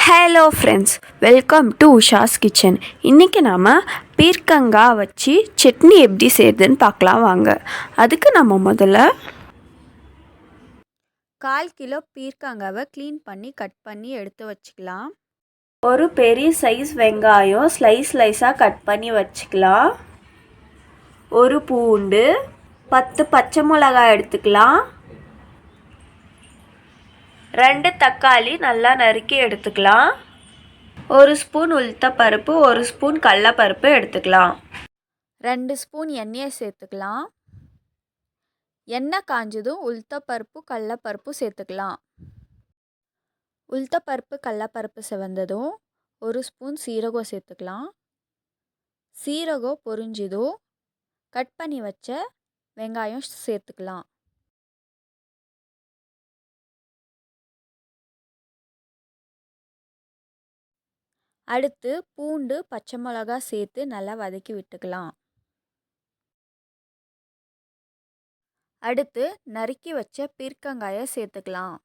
Hello friends, welcome to Usha's kitchen. இன்றைக்கி நாம் பீர்க்கங்காய் வச்சு சட்னி எப்படி செய்யுதுன்னு பார்க்கலாம் வாங்க. அதுக்கு நம்ம முதல்ல 1/4 கிலோ பீர்க்கங்காவை க்ளீன் பண்ணி கட் பண்ணி எடுத்து வச்சுக்கலாம். ஒரு பெரிய சைஸ் வெங்காயம் ஸ்லைஸாக கட் பண்ணி வச்சுக்கலாம். ஒரு பூண்டு, 10 பச்சை மிளகாய் எடுத்துக்கலாம். 2 தக்காளி நல்லா நறுக்கி எடுத்துக்கலாம். 1 ஸ்பூன் உளுத்தப்பருப்பு, 1 ஸ்பூன் கடலைப்பருப்பு எடுத்துக்கலாம். 2 ஸ்பூன் எண்ணெயை சேர்த்துக்கலாம். எண்ணெய் காஞ்சதும் உளுத்தப்பருப்பு கடலைப்பருப்பு சேர்த்துக்கலாம். உளுத்தப்பருப்பு கடலைப்பருப்பு செவந்ததும் 1 ஸ்பூன் சீரகம் சேர்த்துக்கலாம். சீரகம் பொரிஞ்சதும் கட் பண்ணி வச்ச வெங்காயம் சேர்த்துக்கலாம். அடுத்து பூண்டு பச்சை மிளகாய் சேர்த்து நல்லா வதக்கி விட்டுக்கலாம். அடுத்து நறுக்கி வச்ச பீர்க்கங்காயை சேர்த்துக்கலாம்.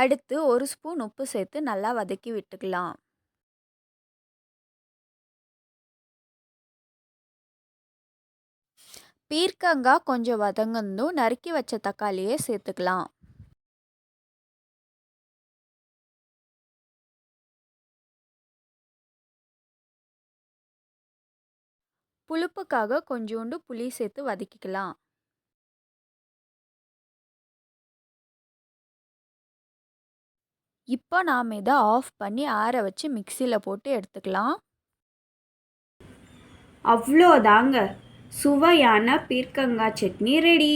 அடுத்து 1 ஸ்பூன் உப்பு சேர்த்து நல்லா வதக்கி விட்டுக்கலாம். பீர்க்கங்காய் கொஞ்சம் வதங்கணும் நறுக்கி வச்ச தக்காளியை சேர்த்துக்கலாம். புளிப்புக்காக கொஞ்சோண்டு புளி சேர்த்து வதக்கிக்கலாம். இப்போ நாம் இதை ஆஃப் பண்ணி ஆற வச்சு மிக்சியில் போட்டு எடுத்துக்கலாம். அவ்வளோதாங்க, சுவையான பீர்க்கங்காய் சட்னி ரெடி.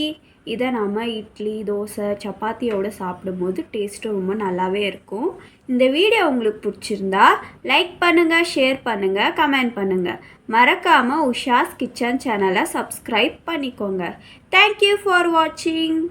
இதை நம்ம இட்லி, தோசை, சப்பாத்தியோடு சாப்பிடும்போது டேஸ்ட்டும் ரொம்ப நல்லாவே இருக்கும். இந்த வீடியோ உங்களுக்கு பிடிச்சிருந்தா லைக் பண்ணுங்கள், ஷேர் பண்ணுங்கள், கமெண்ட் பண்ணுங்கள். மறக்காமல் உஷாஸ் கிச்சன் சேனலை சப்ஸ்கிரைப் பண்ணிக்கோங்க. தேங்க்யூ ஃபார் வாட்சிங்.